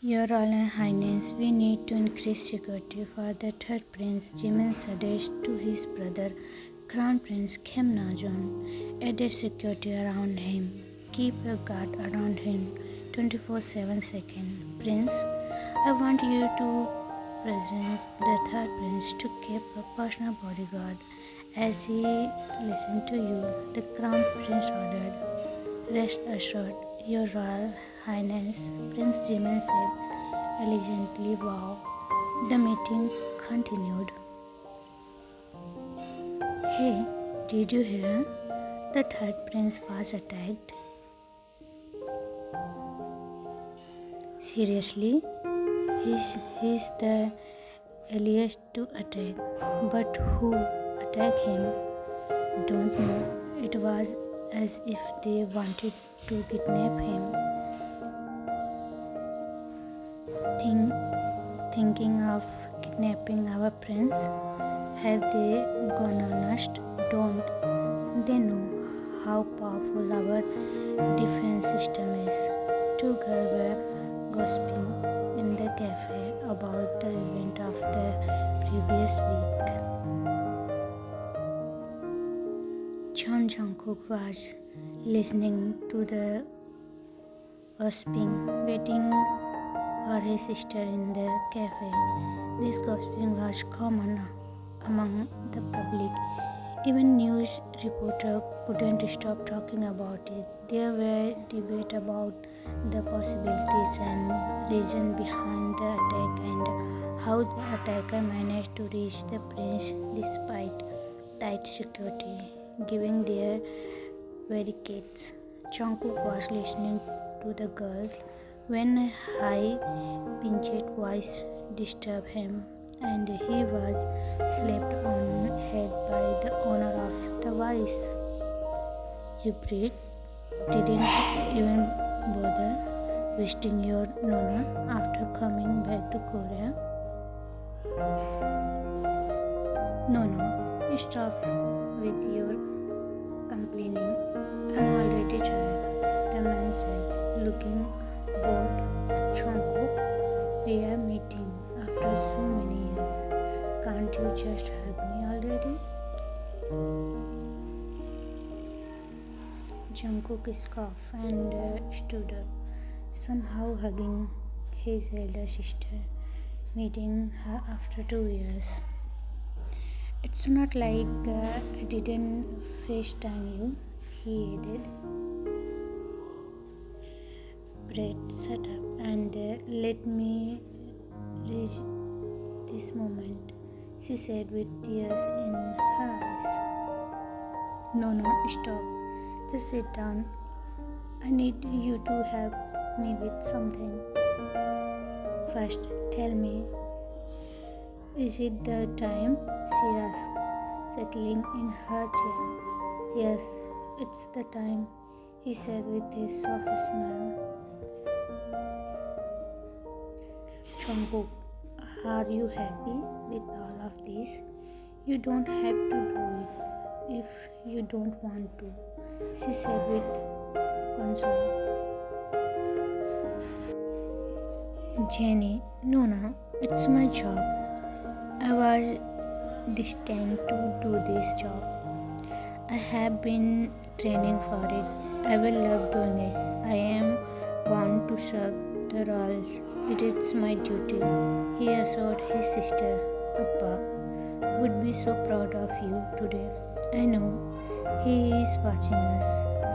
Your Royal Highness, we need to increase security for the third prince. Jimin suggested to his brother, Crown Prince Kim Najon. Added security around him. Keep a guard around him 24/7. Prince, I want you to present the third prince to keep a personal bodyguard. As he listened to you, the Crown Prince ordered. Rest assured, Your Royal Highness, Prince Jimin said elegantly. Wow. The meeting continued. Hey, did you hear? The third prince was attacked. Seriously? He's the earliest to attack. But who attacked him? Don't know. It was as if they wanted to kidnap him. Thinking of kidnapping our prince? Have they gone honest? Don't they know how powerful our defense system is? Two girls were gossiping in the cafe about the event of the previous week. Jungkook was listening to the gossiping, waiting for his sister in the cafe. This gossiping was common among the public. Even news reporters couldn't stop talking about it. There were debates about the possibilities and reason behind the attack and how the attacker managed to reach the prince despite tight security, giving their barricades. Jungkook was listening to the girls when a high-pitched voice disturbed him, and he was slapped on the head by the owner of the voice. You Brit didn't even bother visiting your Nona after coming back to Korea. No, stop with your complaining. I'm already tired, the man said, looking bored. Jungkook, we are meeting after so many years. Can't you just hug me already? Jungkook scoffed and stood up, somehow hugging his elder sister, meeting her after 2 years. It's not like I didn't FaceTime you, he added. Brett, shut up and let me reach this moment, she said with tears in her eyes. No, stop. Just sit down. I need you to help me with something. First, tell me, is it the time? She asked, settling in her chair. Yes, it's the time, he said with a soft smile. Jungkook, are you happy with all of this? You don't have to do it if you don't want to, she said with concern. Jenny, no, it's my job. I was destined to do this job. I have been training for it. I will love doing it. I am bound to serve the royals. It is my duty, he assured his sister. Appa would be so proud of you today. I know he is watching us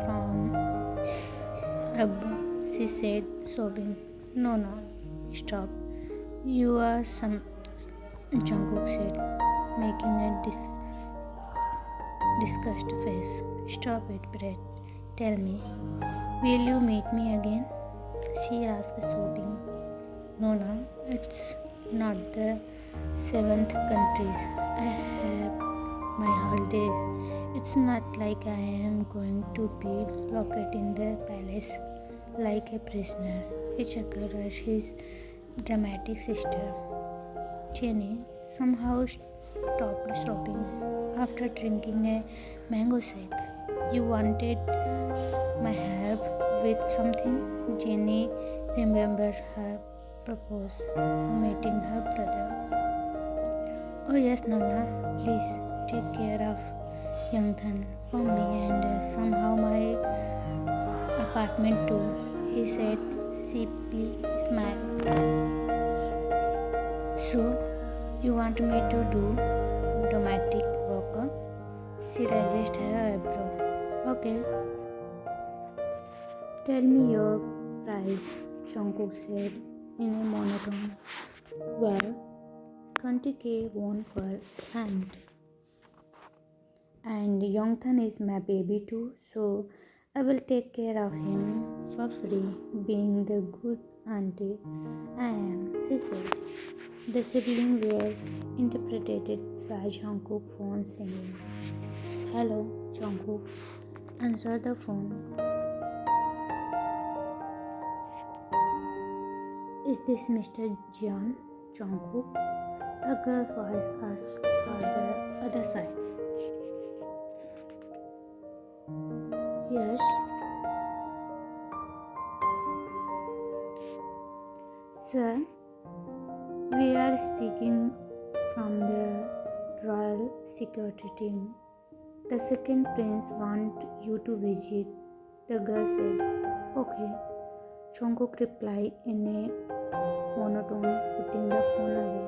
from above, she said, sobbing. No, stop. You are some, Jungkook said, making a disgusted face. Stop it, Brett. Tell me, will you meet me again? She asked, sobbing. No, it's not the seventh countries. I have my holidays. It's not like I am going to be locked in the palace like a prisoner, he chuckled at his dramatic sister. Jenny somehow stopped sobbing after drinking a mango shake. You wanted my help with something? Jenny remembered her propose for meeting her brother. Oh yes, Nana, please take care of Youngthan from me and somehow my apartment too, he said, simply smile. So, you want me to do dramatic work? She raised her eyebrow. Okay. Tell me your price, Jungkook said in a monotone. Well, 20k won per client. And Yongthan is my baby too, so I will take care of him for free, being the good auntie I am, she said. The siblings were interpreted by Jungkook's phone ringing. Hello, Jungkook. Answer the phone. Is this Mr. Jeon Jungkook? A girl voice asked from the other side. Yes. Sir, we are speaking from the Royal Security Team. The second prince wants you to visit, the girl said. Okay, Jungkook replied in a monotone, putting the phone away.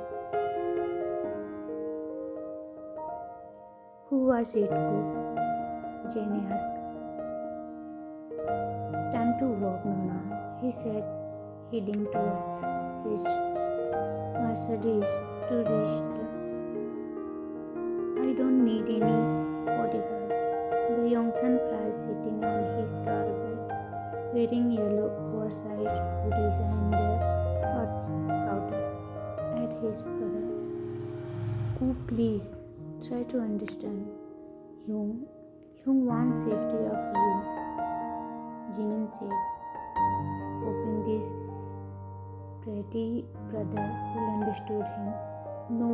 Who was it, Cook? Jenny asked. Time to work, Nona, he said, heading towards his Mercedes to reach the. I don't need any bodyguard. The Yongthan prize sitting on his royal bed, wearing yellow oversized hoodies and shorts, shouted at his brother. Coop, please, try to understand. Hyung wants safety of you, Jimin said, hoping this pretty brother will understood him. No.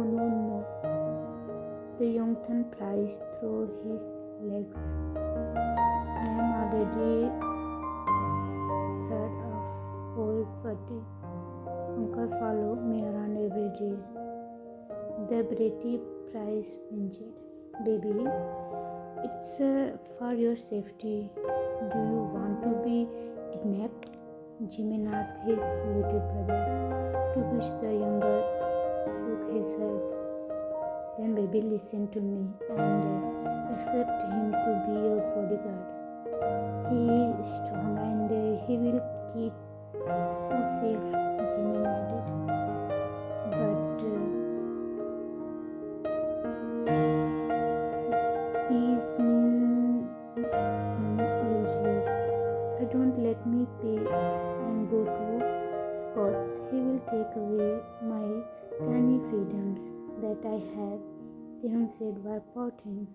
The Yongthan prize through his legs. I am already third of old 40. Uncle follow me around every day. The pretty prize whinged. Baby, it's for your safety. Do you want to be kidnapped? Jimin asked his little brother, to which the younger shook his head. Then baby, listen to me and accept him to be your bodyguard. He is strong and he will keep you safe, Jimin added. But these mean useless. Don't let me pay and go to courts. He will take away my tiny freedoms that I have, Taehyung said while pouting.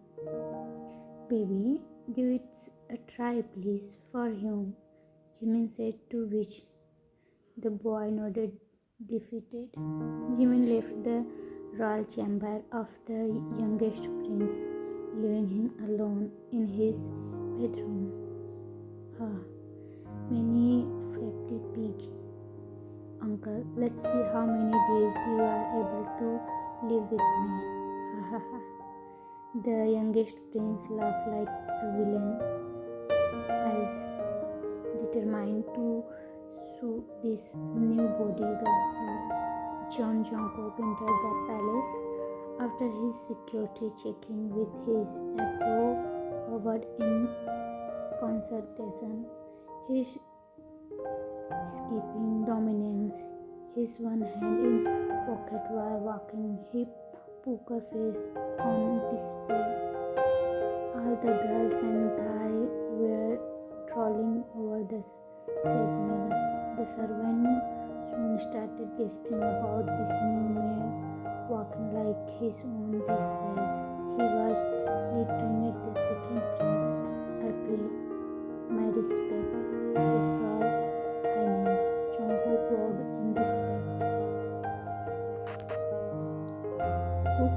Baby, give it a try please for him, Jimin said, to which the boy nodded defeated. Jimin left the royal chamber of the youngest prince, leaving him alone in his bedroom. Many fatty pig. Uncle, let's see how many days you are able to live with me. The youngest prince laughed like a villain, as determined to sue this new bodyguard. John Jungkook entered the palace after his security checking with his apple forward in consultation. His skipping dominance, his one hand in his pocket while walking, his poker face on display. All the girls and guys were trolling over the set mirror. The servant soon started gasping about this new mayor walking like his own this place. He was led to meet the second prince. I pay my respect, His Royal Highness. Jungkook bowed in respect. Cook,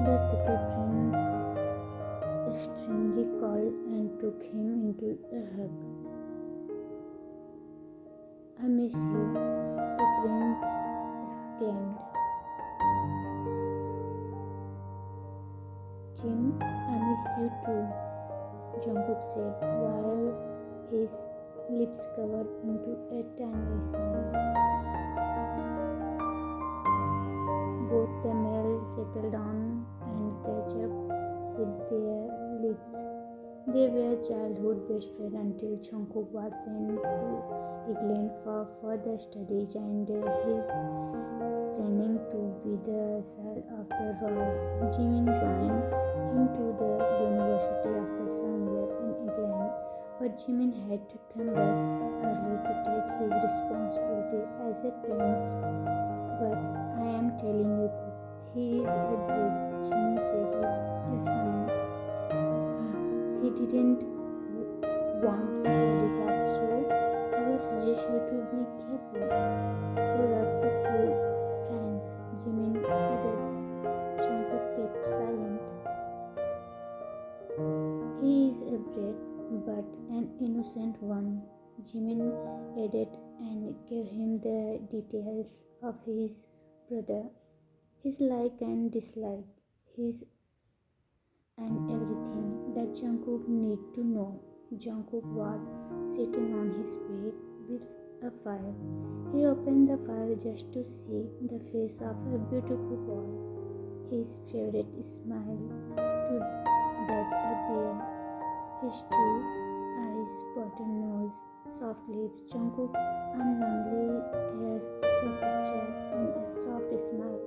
the second prince, extremely cold and took him into a hug. I miss you, the prince you too, Jungkook said, while his lips covered into a tiny smile. Both the males settled down and catch up with their lips. They were childhood best friends until Jungkook was sent to England for further studies and his training to be the son of the royals. Jimin joined him to the university after some years in England, but Jimin had to come back early to take his responsibility as a prince. But I am telling you, he is a brute, Jimin said with a smile. He didn't want a bodyguard, so I will suggest you to be careful. He loved to pull pranks, Jimin added. Jungkook kept silent. He is a brat, but an innocent one, Jimin added and gave him the details of his brother, his like and dislike, his and everything that Jungkook need to know. Jungkook was sitting on his bed with a file. He opened the file just to see the face of a beautiful boy. His favorite smile to that appear. His two eyes, button nose, soft lips. Jungkook unknowingly kissed the picture and a soft smile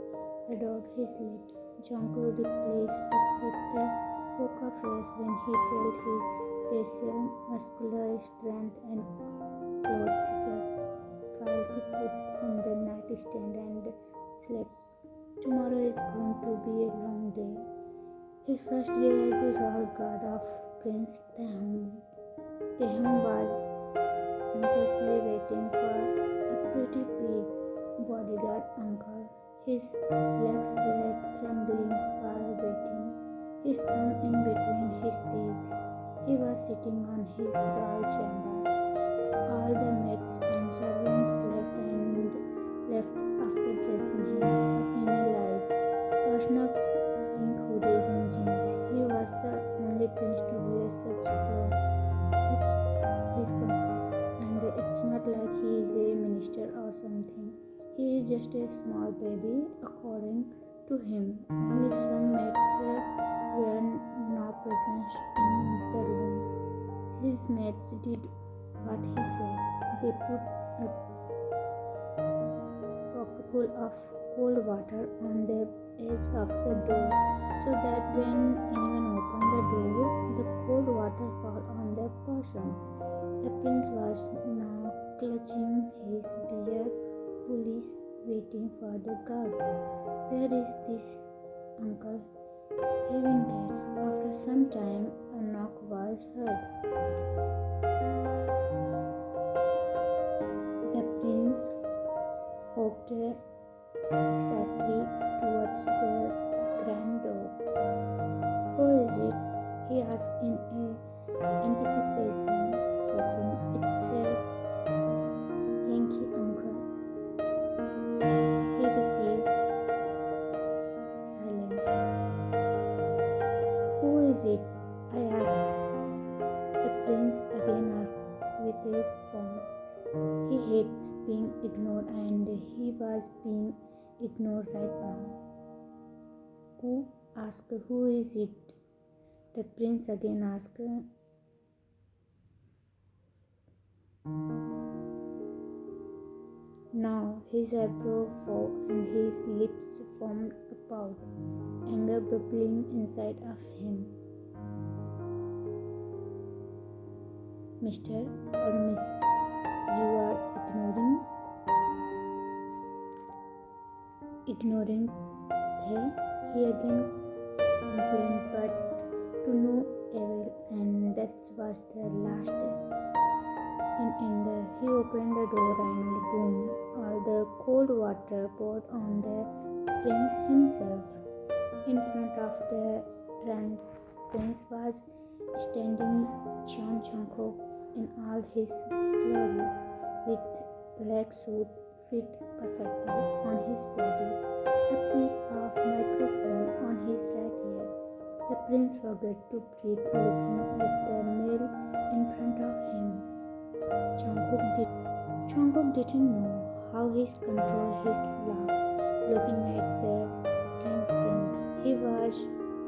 adored his lips. Jungkook replaced it with a poker face when he felt his facial muscular strength and closed the file to put on the nightstand and slept. Tomorrow is going to be a long day. His first day as a royal guard of Prince Taehoon. Taehoon was anxiously waiting for a pretty big bodyguard uncle. His legs were trembling while waiting, his thumb in between his teeth. He was sitting on his royal chamber. All the maids and servants left after dressing him up in a light, personal pink hoodies and jeans. He was the only prince to wear such clothes. His comfort, and it's not like he is a minister or something. He is just a small baby, according to him. Only some maids were not present in the room. His maids did what he said. They put a pocketful of cold water on the edge of the door so that when anyone opened the door, the cold water fell on the person. The prince was now clutching his beard, police waiting for the guard. Where is this uncle? He winked. After some time, a knock was heard. The prince walked exactly towards the grand door. Who is it? He asked in anticipation, hoping it's a Yankee uncle. He received silence. Who is it? I asked. The prince again asked with a frown. He hates being ignored and he was being ignored right now. Who asked? Who is it? The prince again asked. Now his eyebrow frowned and his lips formed a pout, anger bubbling inside of him. Mr. or Miss, you are ignoring he again complained, but to no avail, and that was the last. In anger, he opened the door and boom, all the cold water poured on the prince himself. In front of the prince was standing Jungkook in all his glory, with black suit fit perfectly on his body, a piece of microphone on his right ear. The prince forgot to breathe looking at the male in front of him. Jungkook didn't know how he controlled his laugh looking at the prince. He was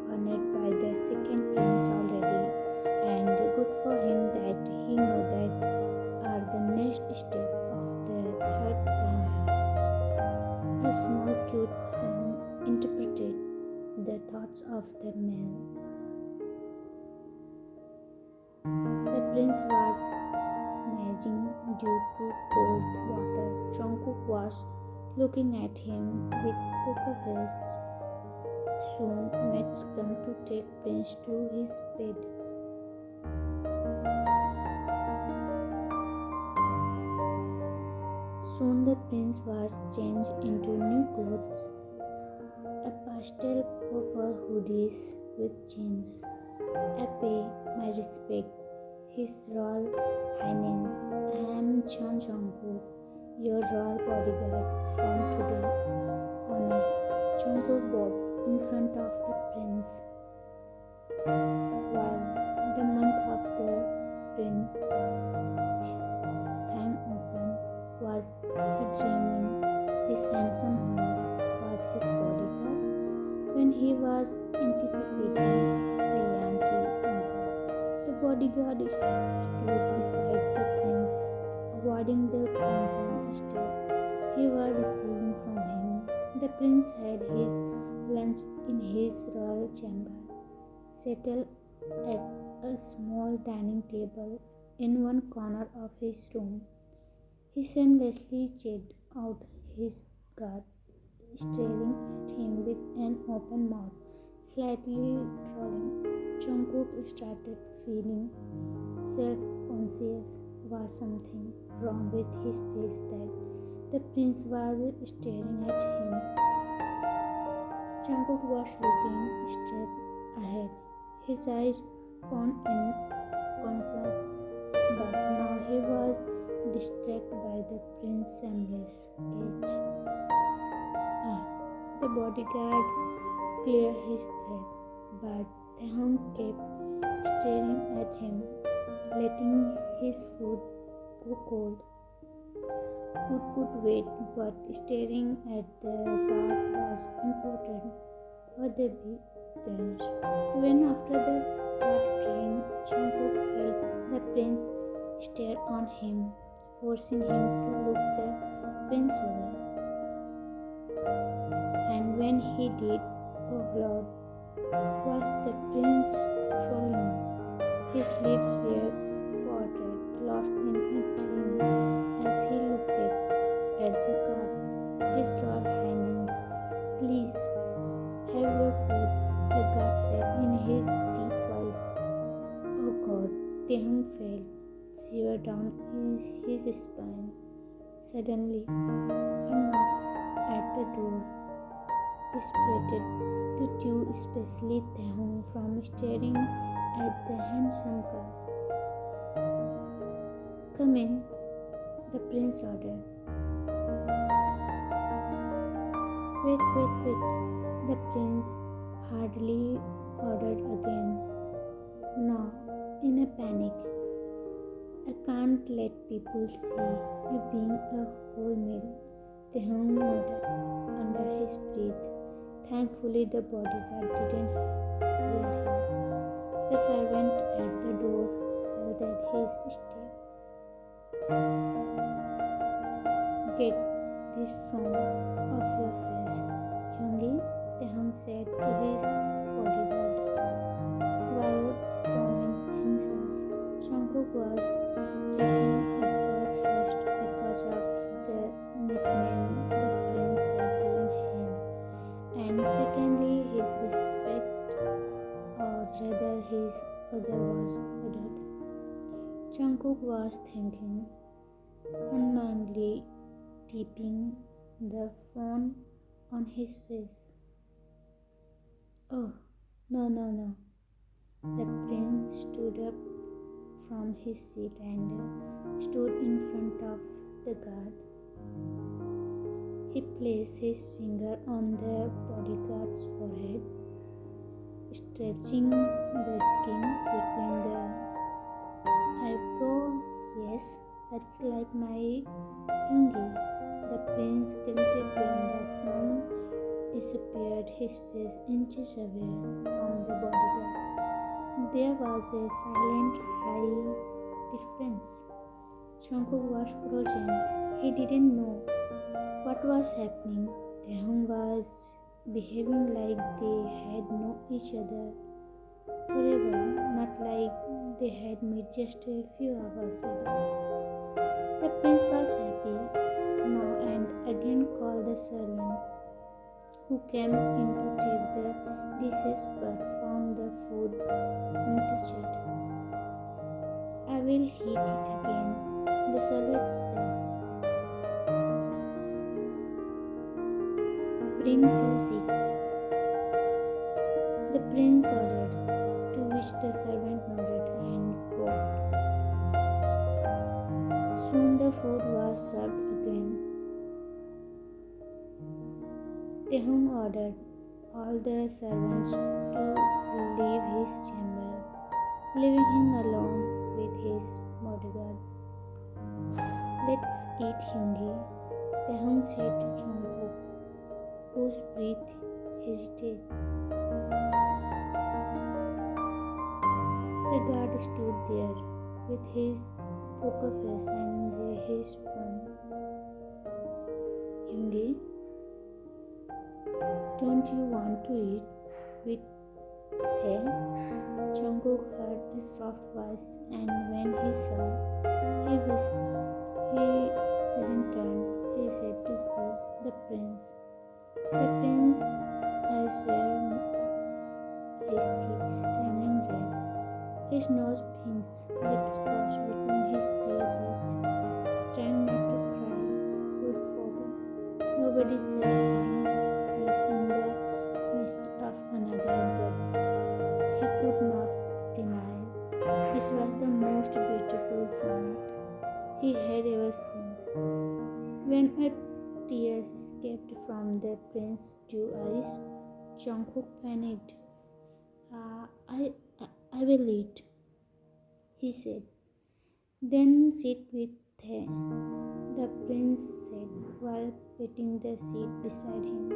honored by the second prince already, and good for him that he knew that are the next step of the third prince. A small cute son interpreted the thoughts of the man. The prince was smudging due to cold water. Jungkook was looking at him with poker face. Soon mates come to take prince to his bed. Soon the prince was changed into new clothes, a pastel purple hoodies with chains. I pay my respect, His Royal Highness. I am Chan Jungkook, your royal bodyguard from today. Honor. Jungkook bowed in front of the prince. While the month of the prince hang open, was he dreaming this handsome hunk was his bodyguard? When he was anticipating a Yankee uncle, the bodyguard stood beside the prince, avoiding the constant stare he was receiving from him. The prince had his lunch in his royal chamber, settled at a small dining table in one corner of his room. He shamelessly checked out his guard, staring at him with an open mouth, slightly drooling. Jungkook started feeling self-conscious. Was something wrong with his face that the prince was staring at him? Jungkook was looking straight ahead, his eyes found in concern, but now he was distracted by the prince's shameless gaze. The bodyguard cleared his threat, but the hound kept staring at him, letting his food go cold. Food could wait, but staring at the guard was important for the big prince. Even after the third train, Jungkook felt the prince stare on him, forcing him to look the prince away. And when he did, oh Lord, was the prince trolling? His lips were parted, lost in a dream, as he looked at the guard. His Royal Highness, please have your food, the guard said in his deep voice. Oh God, Taekook felt shiver down his spine. Suddenly, a knock at the door separated the two, especially Taekook, from staring at the handsome guard. Come in, the prince ordered. Wait, the prince hardly ordered again. Now, in a panic, I can't let people see you being a whole meal, Taekook muttered under his breath. Thankfully, the bodyguard didn't hear him. The servant at the door held at his step. Get this from off your face, youngie, Taekook said to his bodyguard, while frowning himself. Jungkook was taken aback first because of the nickname the prince had given him, and secondly his respect, or rather his other was ordered. Jungkook was thinking, unknowingly tipping the phone on his face. Oh, no. The prince stood up from his seat and stood in front of the guard. He placed his finger on the bodyguard's forehead. stretching the skin between the eyebrow. Yes, that's like my Hyungi. The prince tilted when the film disappeared, his face inches away from the bodyguards. There was a silent high difference. Jungkook was frozen. He didn't know what was happening. Taehyung was behaving like they had known each other forever, not like they had met just a few hours ago. The prince was happy now and again called the servant who came in to take the dishes but found the food untouched. I will heat it again, the servant said. Bring 2 seats. The prince ordered, to which the servant nodded and walked. Soon the food was served again. Taehyung ordered all the servants to leave his chamber, leaving him alone with his bodyguard. Let's eat, Hyungi, Taehyung said to Jungkook, whose breath hesitated. The guard stood there with his poker face and his phone. Hyungi, don't you want to eat with Tae? Jungkook heard a soft voice, and when he saw, he wished he hadn't turned his head to see the prince. The prince's eyes were his cheeks turning red, his nose pink, lips crossed between his bare teeth, trying not to cry. Good photo. Nobody said fine is in the midst of another, but he could not deny this was the most beautiful sight he had ever seen. When a tear escaped from the prince's two eyes, Jungkook panicked. I will eat, he said. Then sit with Tae, the prince said while patting the seat beside him.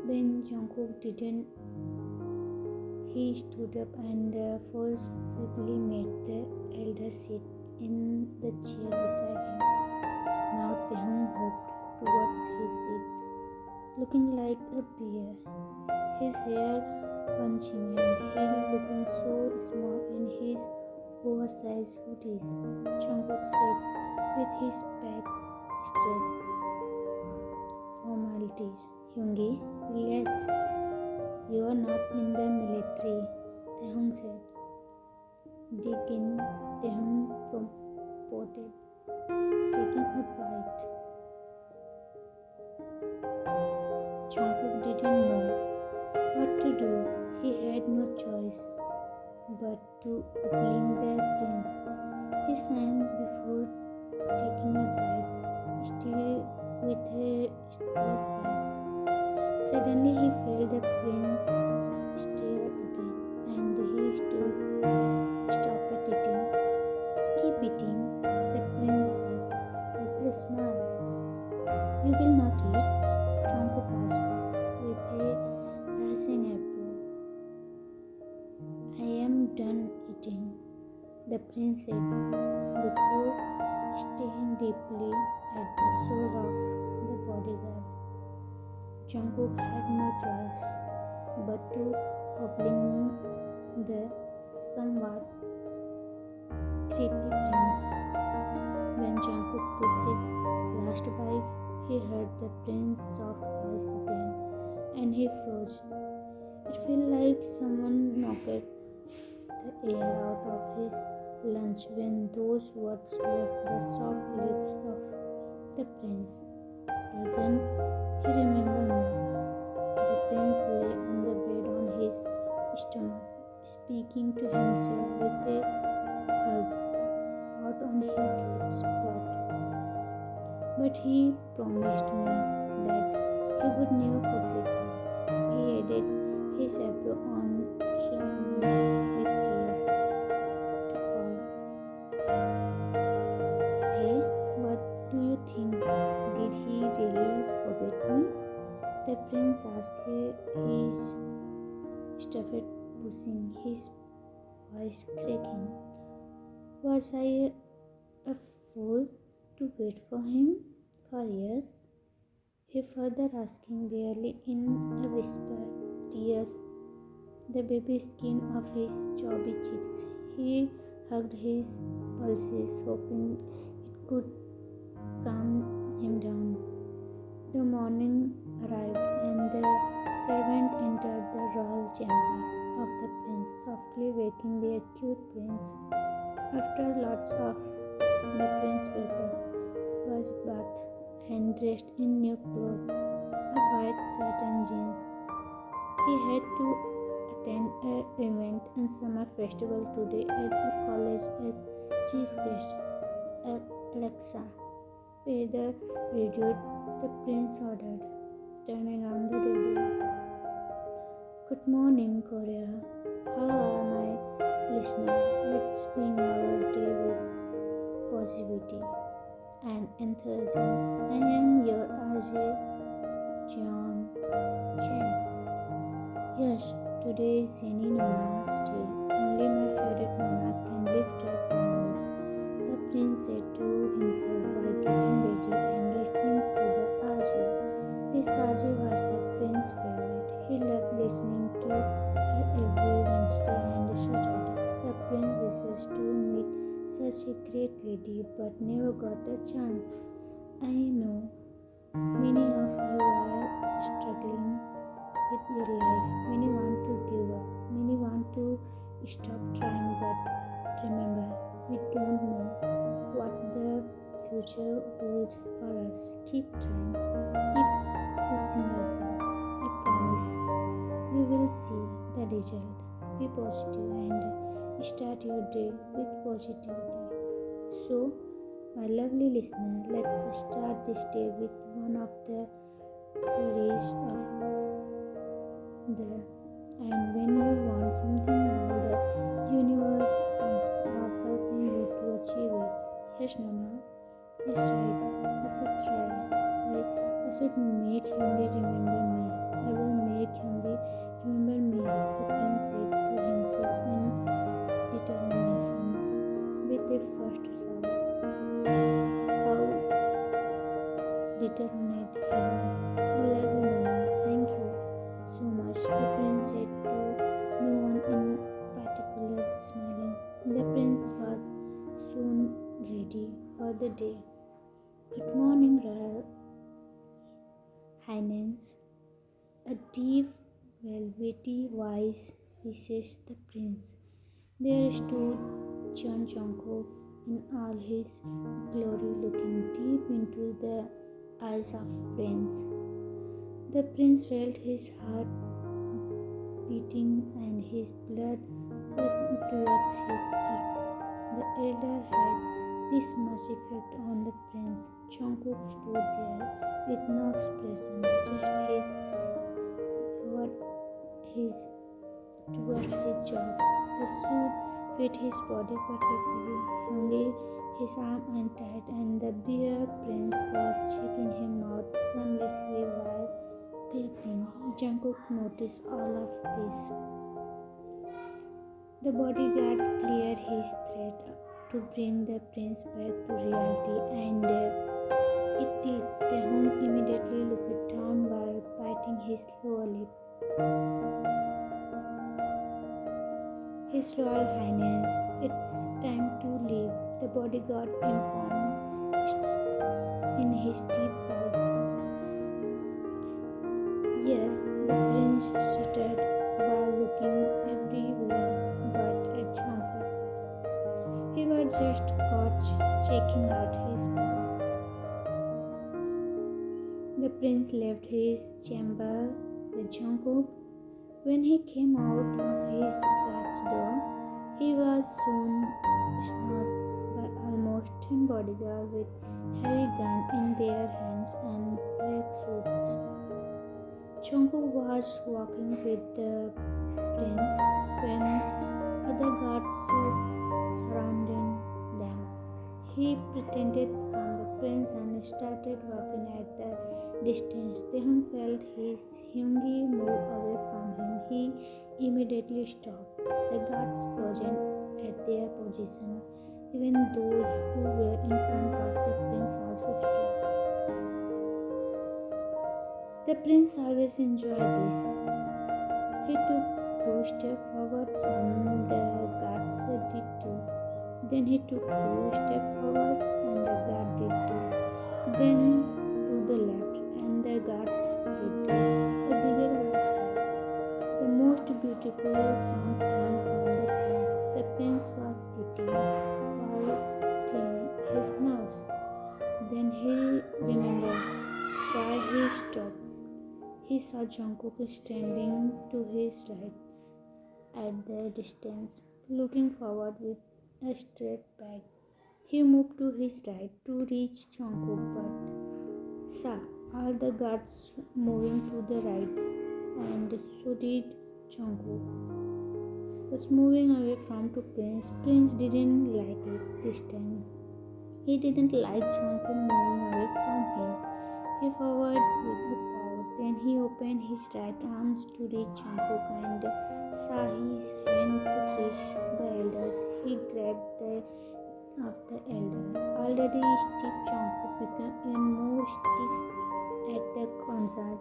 When Jungkook didn't, he stood up and forcibly made the elder sit in the chair beside him. Now Taehyung hopped towards his seat, looking like a bear, his hair bunching and he looking so small in his oversized hoodies. Jungkook said with his back straight. Formalities. Hyungi, relax. You are not in the military, Taehyung said. Dig in, Taehyung prompted, taking a bite. Jungkook didn't know what to do. He had no choice but to oblige the prince. His hand before taking a bite, still with a straight back. Suddenly he felt the prince stare again, and he stopped eating. Keep eating, the prince said with a smile. You will not eat? Jungkook asked with a rising eyebrow. I am done eating, the prince said before staring deeply at the soul of the bodyguard. Jungkook had no choice but to oblige the somewhat creepy prince. When Jungkook took his last bite, he heard the prince's soft voice again, and he froze. It felt like someone knocked the air out of his lungs when those words left the soft lips of the prince. Doesn't he remember me? The prince lay on the bed on his stomach, speaking to himself with a hug out on his lips. But he promised me that he would never forget me. He added his eyebrow on me? The prince asked, his stuffed pushing, his voice cracking. Was I a fool to wait for him for years? He further asking, barely in a whisper, tears the baby skin of his chubby cheeks. He hugged his pulses, hoping it could calm him down. The morning arrived, and the servant entered the royal chamber of the prince, softly waking the cute prince. After lots of the prince woke up, was bathed and dressed in new clothes, a white shirt and jeans. He had to attend an event and summer festival today at the college as chief guest. Alexa, pay the radio, the prince ordered, turning on the radio. Good morning, Korea. How are my listeners? Let's begin our day with positivity and enthusiasm. I am your Ajay John Chen. Yes, today is Zeni Nona's day. Only my favorite Nona can lift up the mood. The prince said to himself while getting ready and listening to the Ajay. This Ajay was the prince's favorite. He loved listening to her every Wednesday and Saturday. The prince wishes to meet such a great lady but never got a chance. I know many of you are struggling with your life. Many want to give up. Many want to stop trying, but remember, we don't know what the future holds for us. Keep trying. Keep pushing yourself. I promise you will see the result. Be positive and start your day with positivity. So, my lovely listener, let's start this day with one of the courage of the and when you want something all the universe comes of helping you to achieve it. Yes, Nana is right. I should try. I should make Hindi remember me. I will make Hindi remember me, the prince said to himself in determination. With the first sound, how determined he was. I love you, Nana. Thank you so much, the prince said to no one in particular, smiling. The prince was soon ready for the day. Good morning, Royal Highness. A deep, velvety voice reached the prince. There stood John Jungkook in all his glory, looking deep into the eyes of Prince. The prince felt his heart beating and his blood rushing towards his cheeks. The elder had this much effect on the prince. Jungkook stood there with no expression, just towards his jaw. The suit fit his body perfectly, only his arm untied, and the bear prince was checking him out shamelessly while clapping. Jungkook noticed all of this. The bodyguard cleared his threat to bring the prince back to reality, and it did. The Hung immediately looked down while biting his lower lip. His Royal Highness, it's time to leave, the bodyguard informed in his deep voice. Yes, the prince stuttered while looking everywhere but at Jungkook. He was just caught checking out his car. The prince left his chamber with Jungkook. When he came out of his guard's door, he was soon surrounded by almost 10 bodyguards with heavy guns in their hands and black suits. Jungkook was walking with the prince when other guards surrounded them. He pretended from the prince and started walking at the distance. Taehyung felt his Hyungi move away from him. He immediately stopped. The guards frozen at their position. Even those who were in front of the prince also stopped. The prince always enjoyed this. He took 2 steps forward and the guards did too. Then he took 2 steps forward and the guard did too. Then to the left and the guards did too. A giggle was heard. The most beautiful sound came from the prince. The prince was eating while cleaning his nose. Then he remembered why he stopped. He saw Jungkook standing to his right at the distance, looking forward with a straight back. He moved to his right to reach Jungkook but saw all the guards moving to the right, and so did Jungkook. Was moving away from to Prince. Prince didn't like it this time. He didn't like Jungkook moving away from him. He forward with a pout. Then he opened his right arms to reach Jungkook and saw his hand could reach the elders. He grabbed the of the elder. Already stiff, Jungkook became even more stiff at the concert,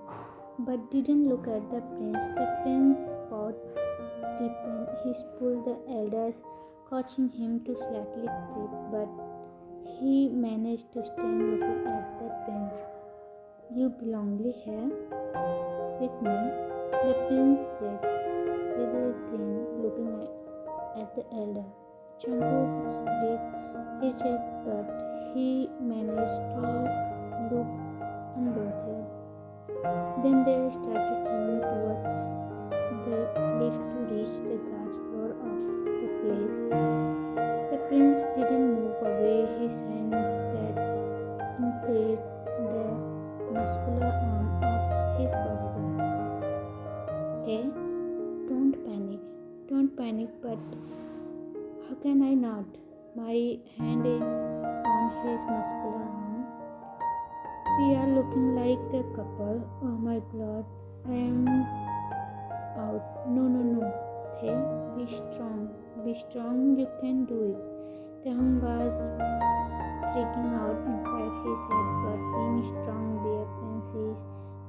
but didn't look at the prince. The prince pout deepened. He pulled the elders, causing him to slightly trip, but he managed to stand looking at the prince. You belong here with me, the prince said with a grin, looking at the elder. Jungkook's breath hesitated, but he managed to look unbothered. Then they started moving towards the lift to reach the guard floor of the place. The prince didn't move away his hand that included the muscular arm of his bodyguard. Okay, don't panic, but how can I not? My hand is on his muscular arm. We are looking like a couple. Oh my god, I am out. No. Hey, be strong, you can do it. Taehyung was freaking out inside his head, but being strong, dear princess,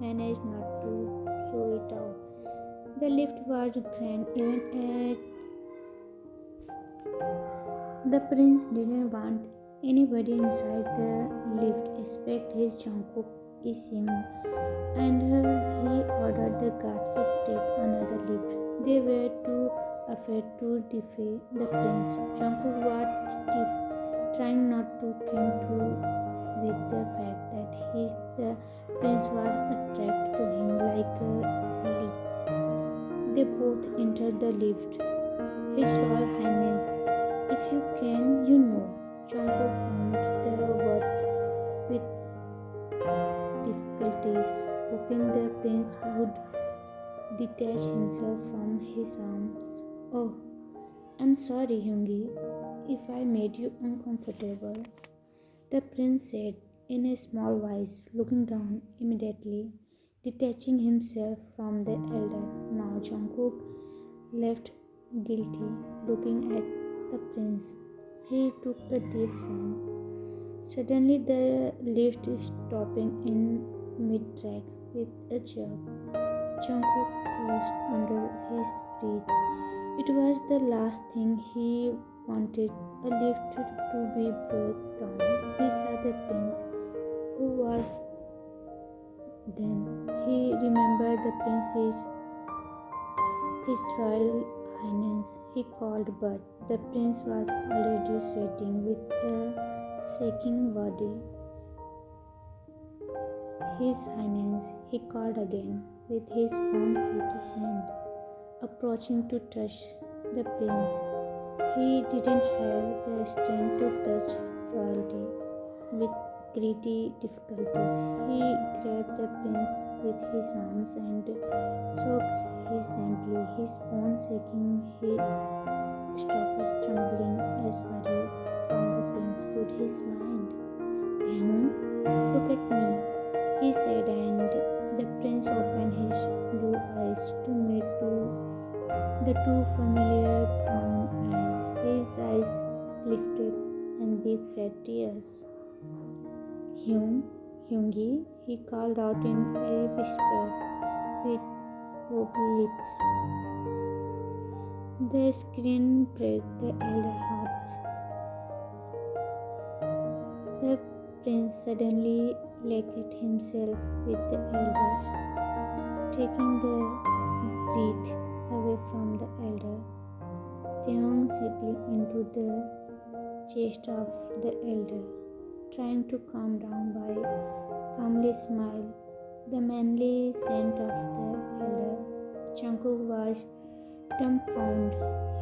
managed not to show it out. The lift was grand, even at the prince didn't want anybody inside the lift except his Jungkook is him, and he ordered the guards to take another lift. They were too afraid to defy the prince. Jungkook was stiff, trying not to come through with the fact that the prince was attracted to him like a leech. They both entered the lift. His Royal Highness, if you can, you know. Jungkook found the words with difficulties, hoping the prince would detach himself from his arms. Oh, I'm sorry, Hyungi, if I made you uncomfortable, the prince said in a small voice, looking down immediately, detaching himself from the elder. Now Jungkook left guilty, looking at the prince. He took a deep sigh. Suddenly the lift stopping in mid-track with a jerk. Jungkook paused under his breath. It was the last thing he wanted, a lift to be broke down. He saw the prince, who was then. He remembered the prince's His Royal Highness, he called, but the prince was already sweating with a shaking body. His Highness, he called again, with his own shaky hand, approaching to touch the prince. He didn't have the strength to touch royalty. With greedy difficulties, he grabbed the prince with his arms and shook him gently. His own shaking hands stopped trembling as worry from the prince could his mind. Taehyung, look at me. he said, and the prince opened his blue eyes to meet the two familiar brown eyes. His eyes lifted and big fat tears. Hyungi, he called out in a whisper with wobbly lips. The screen broke the elder hearts. The prince suddenly looked himself with the elder, taking the breath away from the elder. Taehyung settling into the chest of the elder, trying to calm down by calmly smile. The manly scent of the elder. Jungkook was dumbfounded.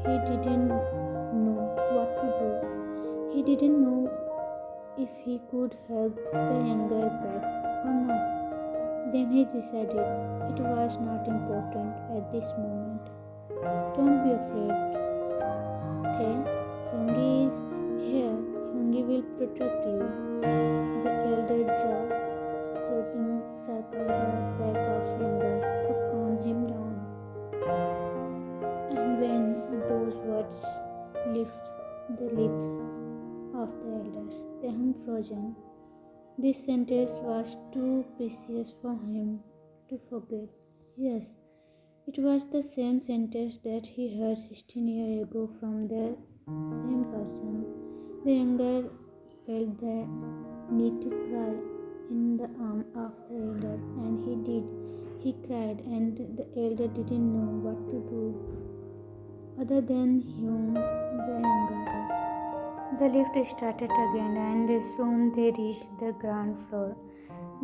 He didn't know what to do. He didn't know if he could hug the younger back or not. Then he decided it was not important at this moment. Don't be afraid, Tae. Hyungi is here. Hyungi will protect you. The elder drew soothing circle the back of younger to calm him down. And when those words left the lips of the elders, they hung frozen. This sentence was too precious for him to forget. Yes, it was the same sentence that he heard 16 years ago from the same person. The younger felt the need to cry in the arm of the elder, and he did. He cried, and the elder didn't know what to do other than hum the younger. The lift started again, and soon they reached the ground floor.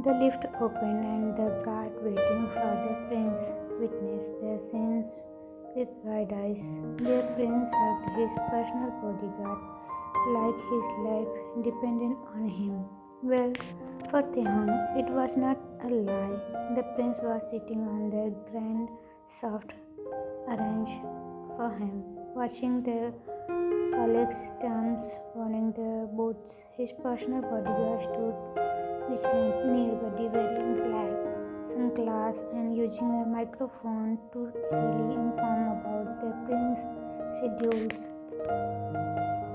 The lift opened, and the guard waiting for the prince witnessed the scenes with wide eyes. The prince hugged his personal bodyguard like his life depended on him. Well, for Taehyung, it was not a lie. The prince was sitting on the grand, soft arranged for him, watching the colleagues' terms warning the boats. His personal bodyguard stood vigilant nearby, wearing black sunglasses and using a microphone to really inform about the prince's schedules.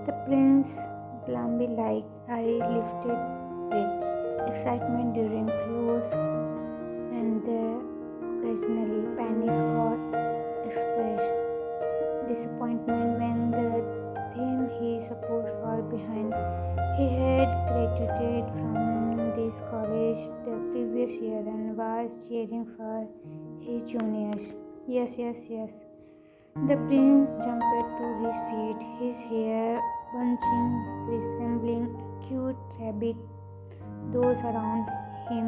The prince's Blambi-like eyes lifted with excitement during close and occasionally panic or expressed disappointment when the theme he supposed far behind. He had graduated from this college the previous year and was cheering for his juniors. Yes, yes, yes. The prince jumped to his feet, his hair bunching, resembling a cute rabbit. Those around him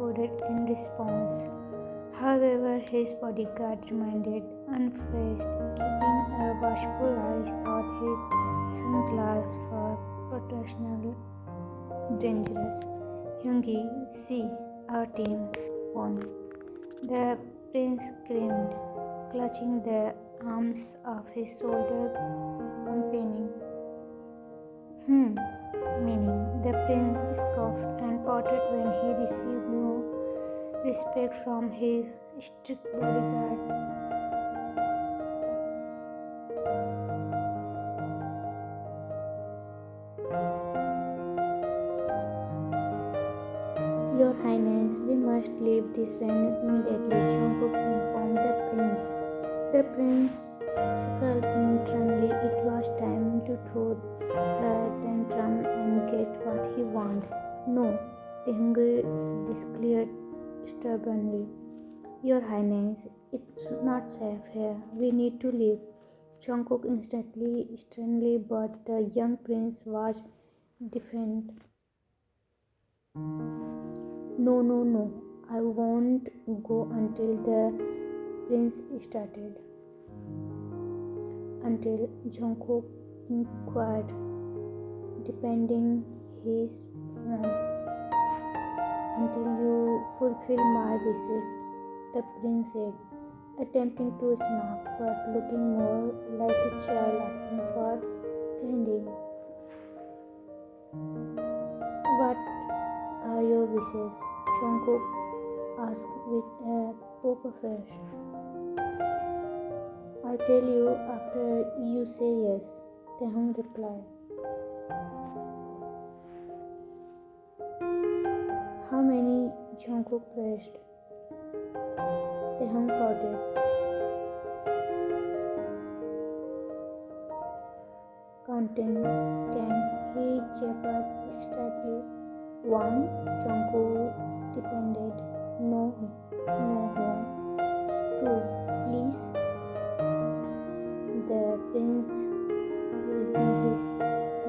nodded in response. However, his bodyguard remained unfazed, keeping a watchful eye thought his sunglasses for professional dangerous. Hyungi, see, our team won. The prince grinned, clutching the arms of his shoulder companion. Meaning, the prince scoffed and pouted when he received no respect from his strict bodyguard. Your Highness, we must leave this venue immediately, Jungkook informed the prince. The prince chuckled internally. It was time to throw a tantrum and get what he wanted. No, Taehyung declared stubbornly. Your Highness, it's not safe here. We need to leave. Jungkook instantly sternly, but the young prince was defiant. No. I won't go until the prince started. Until Jungkook inquired, depending his form. Until you fulfill my wishes, the prince said, attempting to smile but looking more like a child asking for candy. What are your wishes? Jungkook asked with a poker face. I'll tell you after you say yes, Taehoon replied. How many? Jungkook pressed. Taehoon pouted. Counting 10, he chirped excitedly. 1, Jungkook depended. No, Hoon. 2, please. The prince, using his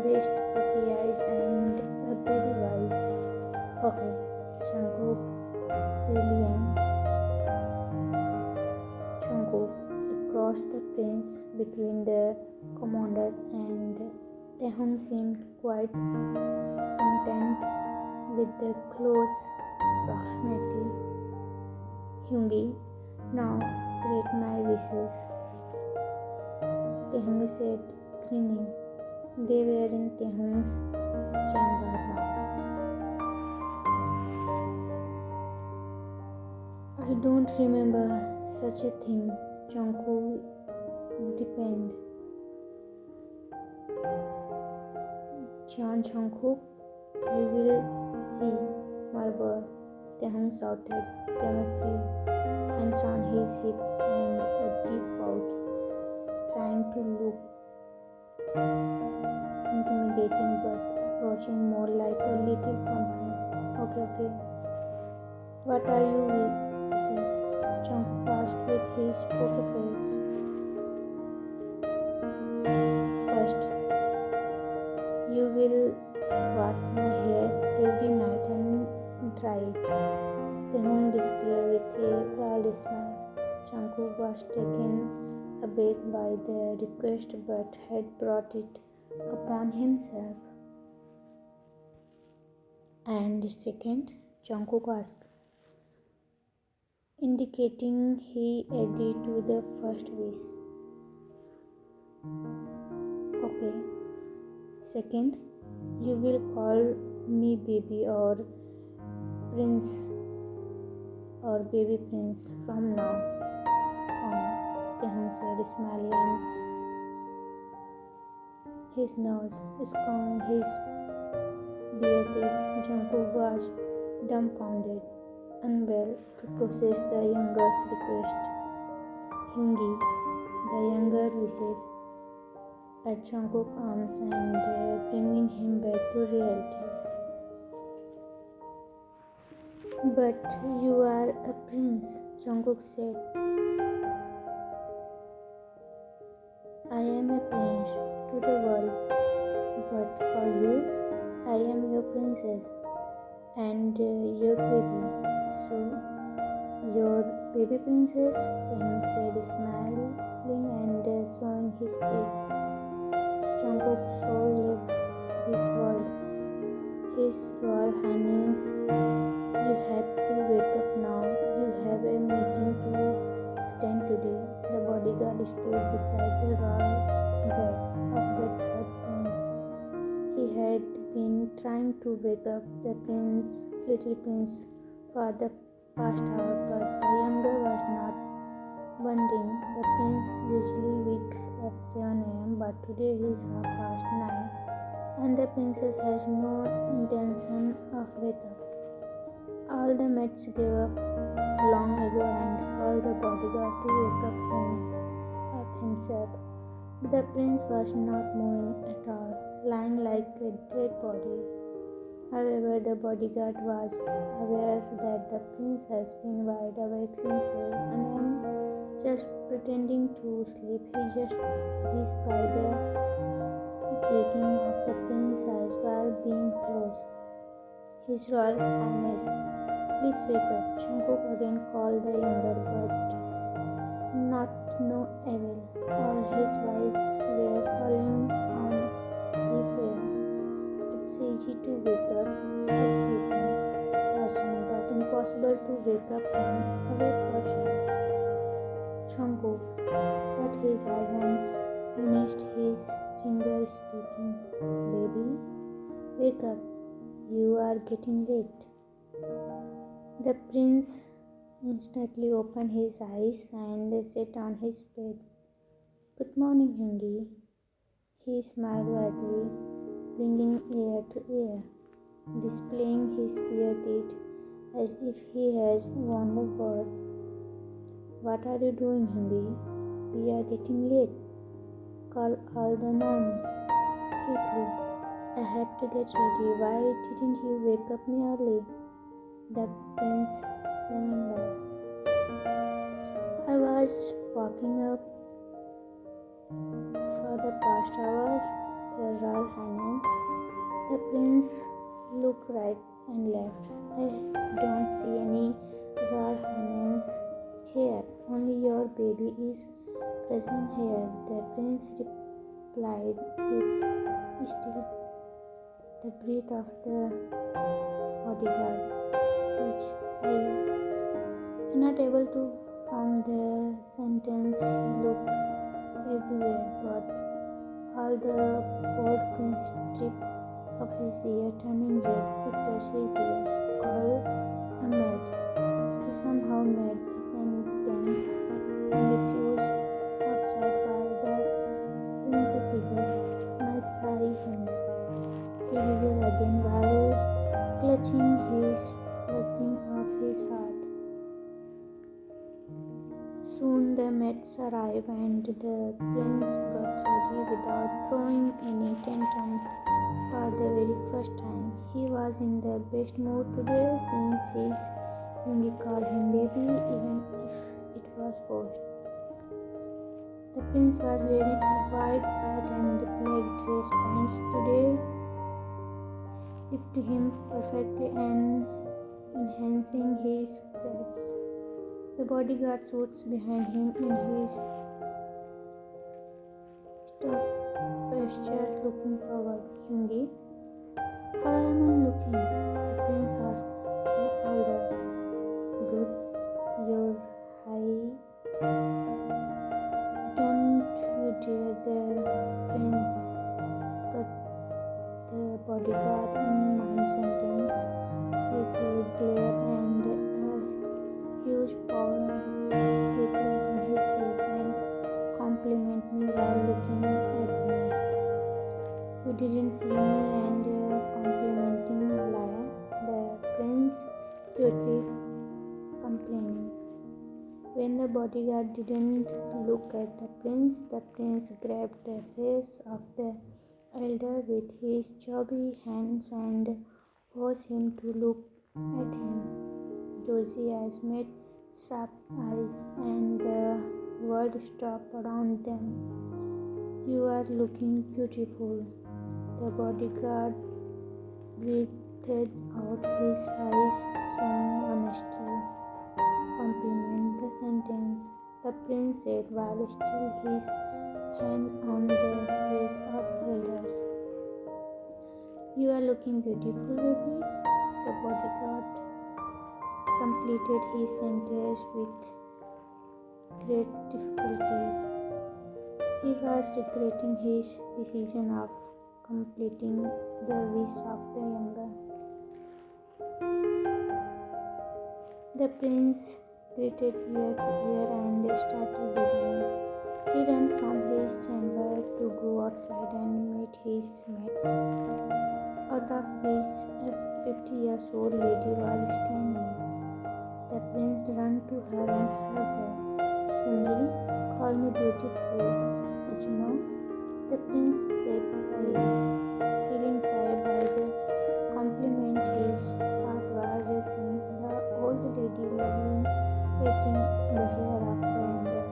best puppy eyes and a baby voice. Okay, Jungkook, reliant. Jungkook across the prince between the commanders, and Taehoon seemed quite content with the close proximity. Hyungi, now grant my wishes, Taehoon said, grinning. They were in Taehoon's chamber now. I don't remember such a thing, Jungkook depend. John Jungkook, you will see my word, Taehoon shouted dramatically, hands on his hips and a deep pout, trying to look intimidating but approaching more like a little pumpkin. Okay. What are you wishes? Jungkook asked with his poker face. First, you will wash my hair every night and dry it, Taehoon declared with a wild smile. Jungkook was taken aback by the request but had brought it upon himself. And second, Jungkook asked, indicating he agreed to the first wish. Okay. Second, you will call me baby or prince or baby prince from now on, Taehoon said, smiling, and his nose scoring his bare teeth. Jungkook was dumbfounded, unable to process the younger's request. Hyungi, the younger, wishes at Jungkook's arms and bringing him back to reality. But you are a prince, Jungkook said. I am a prince to the world, but for you, I am your princess and your baby. So, your baby princess, Taehoon said, smiling and showing his teeth. Jungkook's soul left this world. His Royal Highness, you have to wake up now. You have a meeting to attend today. The bodyguard stood beside the royal bed of the third prince. He had been trying to wake up the little prince for the past hour, but the younger was not wondering. The prince usually wakes at 7 a.m., but today he is 9:30, and the princess has no intention of waking up. All the maids gave up long ago and called the bodyguard to wake up himself. But the prince was not moving at all, lying like a dead body. However, the bodyguard was aware that the prince has been wide awake since 7 a.m. just pretending to sleep. He just this by the blinking of the prince's eyes while being closed. His Royal Highness, please wake up. Jungkook again called the younger, but not no avail. All his eyes were falling on deaf ear. It's easy to wake up a sleeping person, but impossible to wake up an awake person. Jungkook shut his eyes and finished his finger speaking. Baby, wake up. You are getting late. The prince instantly opened his eyes and sat on his bed. Good morning, Hyungi. He smiled widely, bringing ear to ear, displaying his bare teeth as if he has won the world. What are you doing, Hyungi? We are getting late. Call all the nuns. Quickly. I have to get ready. Why didn't you wake up me early? The prince remembered. I was waking up for the past hour, Your Royal Highness. The prince looked right and left. I don't see any Royal Highness here. Only your baby is present here. The prince replied with still the breath of the bodyguard, which I am not able to from the sentence. He looked everywhere, but all the bold prince stripped of his ear, turning red to touch his ear. Call a maid. He somehow made a sentence and refused outside while the prince giggled. My sorry him. He giggled again while clutching his blessing of his heart. Soon the maids arrived and the prince got ready without throwing any tantrums for the very first time. He was in the best mood today since his Yungi called him baby even if it was forced. The prince was wearing a white shirt and black dress pants today, fit to him perfectly and enhancing his grace. The bodyguard shoots behind him in his stock posture, looking forward. Hyungi, how am I looking? The prince asked the older. Good, you're high. Don't you dare, the prince cut the bodyguard in mind sentence with a glare and a huge power regret in his face and compliment me while looking at me. You didn't see me and complimenting liar, the prince cutely complaining. When the bodyguard didn't look at the prince grabbed the face of the elder with his chubby hands and forced him to look at him. Rosy eyes met sharp eyes and the world stopped around them. You are looking beautiful. The bodyguard breathed out his eyes, showing honesty. Compliment the sentence, the prince said while still his hand on the face of elders. You are looking beautiful, baby. The bodyguard completed his sentence with great difficulty. He was regretting his decision of completing the wish of the younger. The prince greeted ear to ear and started giggling. He ran from his chamber to go outside and meet his mates, out of which a 50-year-old lady was standing. The prince ran to her and hugged her. Hyungi, call me beautiful, Ajma. The prince said shyly, feeling shy by the compliment. His heart was racing. The old lady loving petting the hair of the younger.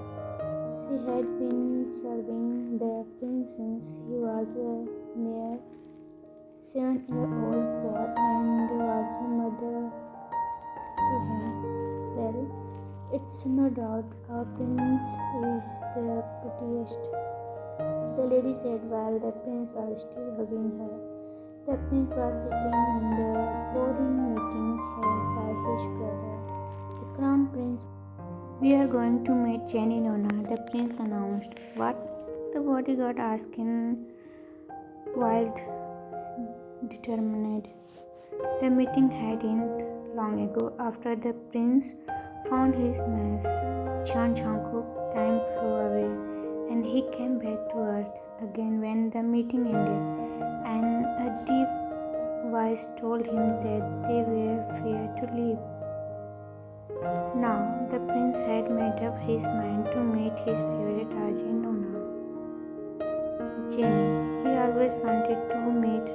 She had been serving the prince since he was a mere 7-year-old boy and was a mother to him. Well, it's no doubt our prince is the prettiest, the lady said while the prince was still hugging her. The prince was sitting in the boarding meeting held by his brother, the crown prince. We are going to meet Jenny Nona, the prince announced. What? The bodyguard asked in wild determined. The meeting hadn't long ago after the prince found his mess. Jungkook time flew away and he came back to earth again when the meeting ended, and a deep voice told him that they were free to leave. Now the prince had made up his mind to meet his favorite Ajay Nona, Jenny. He always wanted to meet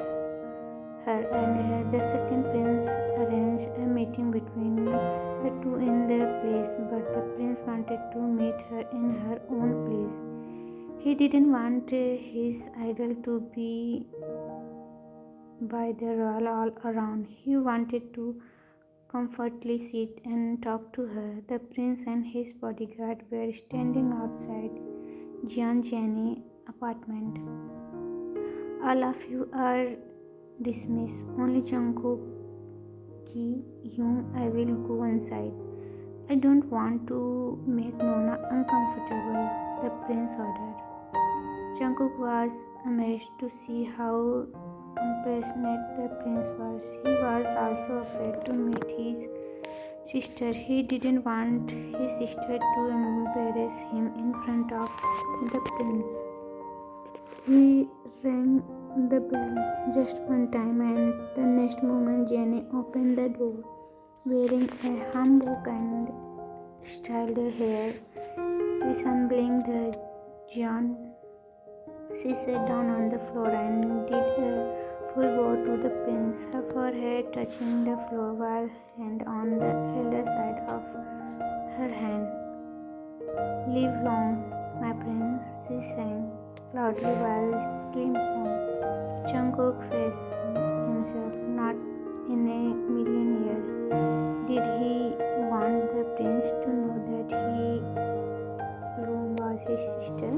her, and the second prince arranged a meeting between the two in their place, but the prince wanted to meet her in her own place. He didn't want his idol to be by the royal all around. He wanted to comfortably sit and talk to her. The prince and his bodyguard were standing outside Jenny's apartment. All of you are dismissed. Only Jungkook, I will go inside. I don't want to make Nona uncomfortable, the prince ordered. Jungkook was amazed to see how compassionate the prince was. He was also afraid to meet his sister. He didn't want his sister to embarrass him in front of the prince. He rang the bell just one time, and the next moment Jenny opened the door, wearing a hanbok and styled hair resembling the John. She sat down on the floor and did a full bow to the prince, her forehead touching the floor while hand on the elder side of her hand. Live long, my prince, she sang loudly while climbing. Jungkook faced himself. Not in a million years did he want the prince to know that Loom was his sister.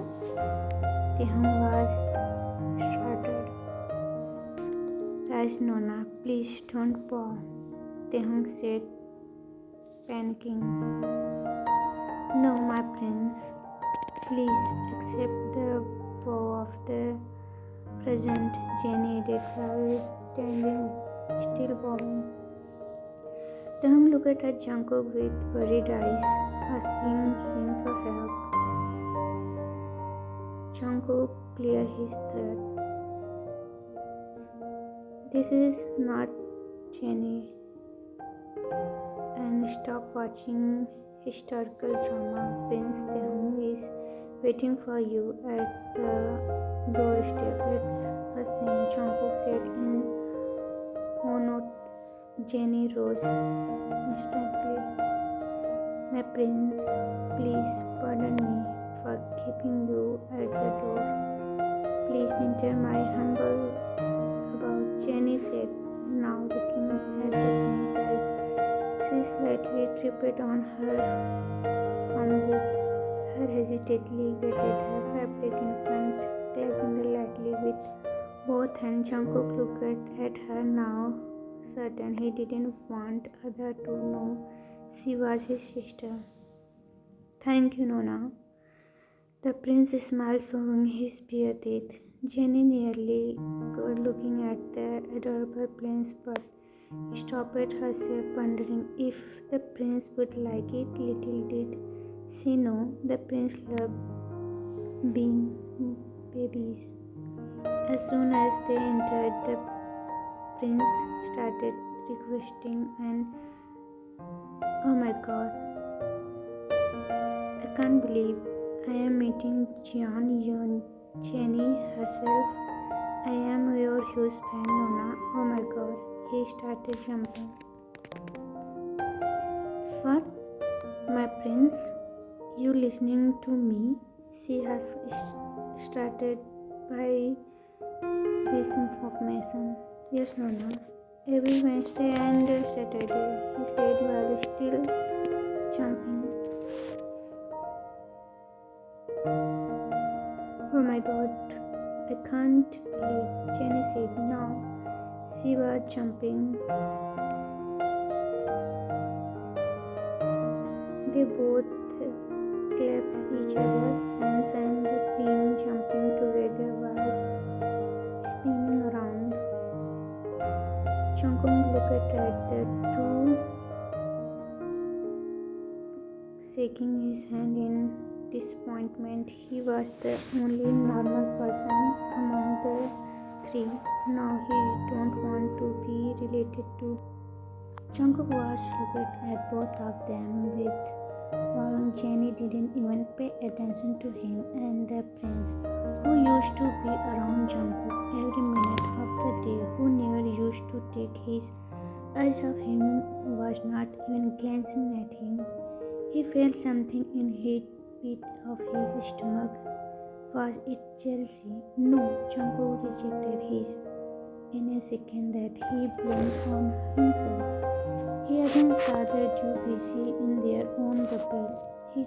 Taekook was startled. Rise, Nona, please don't bow, Taekook said, panicking. No, my prince, please accept the vow of the present, Jenny added while standing still bowing. Taekook looked at Jungkook with worried eyes, asking him for help. Jungkook cleared his throat. This is not Jenny, and stop watching historical drama. Prince Taekook is waiting for you at the doorstep. Let's sing, Jungkook said in monotone. Jenny rose instantly. My prince, please pardon me for keeping you at the door. Please enter my humble abode, Jenny said, now looking at the princess. She slightly tripped on her hanbok. Her hesitantly grated her fabric in front, clutching lightly with both hands. Jungkook looked at her now, certain he didn't want others to know she was his sister. Thank you, Nona. The prince smiled, showing his bare teeth. Jenny nearly good looking at the adorable prince, but stopped herself, wondering if the prince would like it. Little did she know the prince loved being babies. As soon as they entered, the prince started requesting, and oh my god, I can't believe I am meeting Jenny herself. I am your huge fan, Nona. Oh my god. He started jumping. What? My prince? You listening to me? She has started by this information. Yes, Nona. Every Wednesday and Saturday, he said while still jumping. Oh my god, I can't believe, Jenny said. Now she was jumping. They both clasped each other's hands and began jumping together while spinning around. Jungkook looked looked at the two, shaking his hand in disappointment. He was the only normal person among the three. Now he don't want to be related to. Jungkook was looking at both of them with warning. Jenny didn't even pay attention to him, and the prince, who used to be around Jungkook every minute of the day, who never used to take his eyes off him, was not even glancing at him. He felt something in his pit of his stomach. Was it jealousy? No, Jungkook rejected his in a second that he blamed on himself. He again saw the two busy in their own bubble. He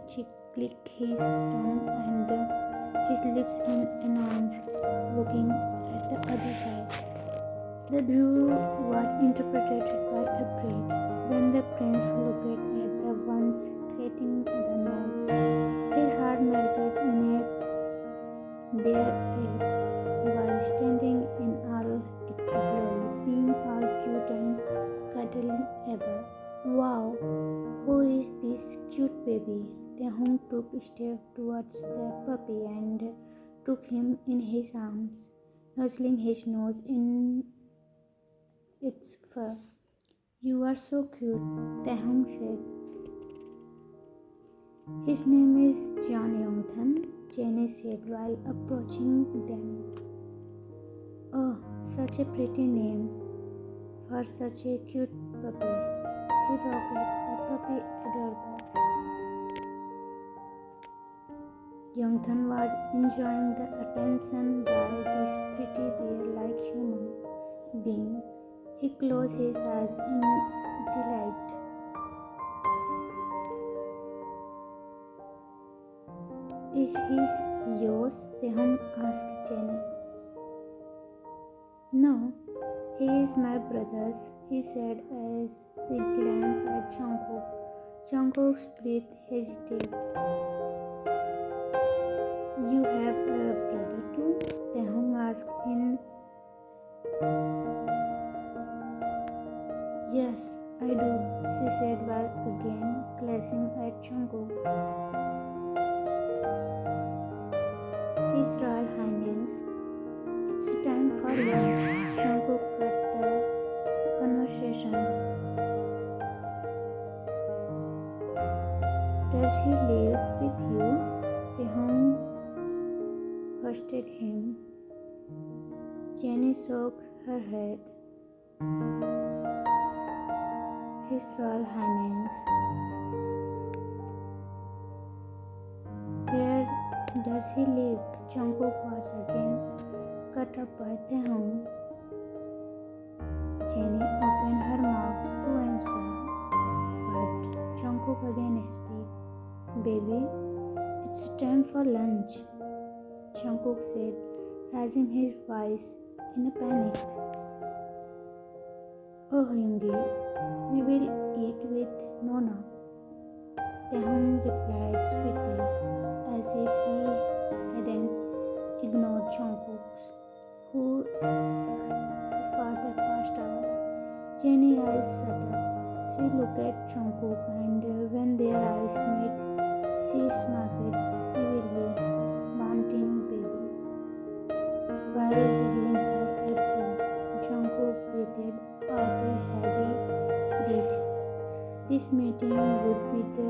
clicked his tongue and his lips in annoyance, looking at the other side. The drew was interpreted by a break. When the prince looked at the ones creating the nose, his heart melted in a their ape was standing in all its glory, being all cute and cuddleable. Wow, who is this cute baby? Taehoon took a step towards the puppy and took him in his arms, nuzzling his nose in its fur. You are so cute, Taehoon said. His name is Jeon Yongthan, Jenny said while approaching them. Oh, such a pretty name for such a cute puppy. He rocked the puppy adorable. Yongthan was enjoying the attention by this pretty bear-like human being. He closed his eyes in delight. Is he yours? Taehoon asked Jenny. No, he is my brother's, he said as she glanced at Jungkook. Jungkook's breath hesitated. You have a brother too? Taehoon asked in. Yes, I do, she said while again glancing at Jungkook. His Royal Highness, it's time for lunch. Jungkook cut the conversation. Does he live with you? Taehoon questioned him. Jenny shook her head. His Royal Highness. Where does he live? Jungkook was again cut up by Taehoon. Jenny opened her mouth to answer, but Jungkook again spoke. Baby, it's time for lunch, Jungkook said, raising his voice in a panic. Oh, Yoongi, we will eat with Nona, Taehoon replied sweetly, as if he hadn't ignored Jungkook's, who asked for the past hour. Jenny's eyes shut up. She looked at Jungkook, and when their eyes met, she smiled evilly, wanting baby. While wiggling her eyebrow, Jungkook breathed out a heavy breath. This meeting would be the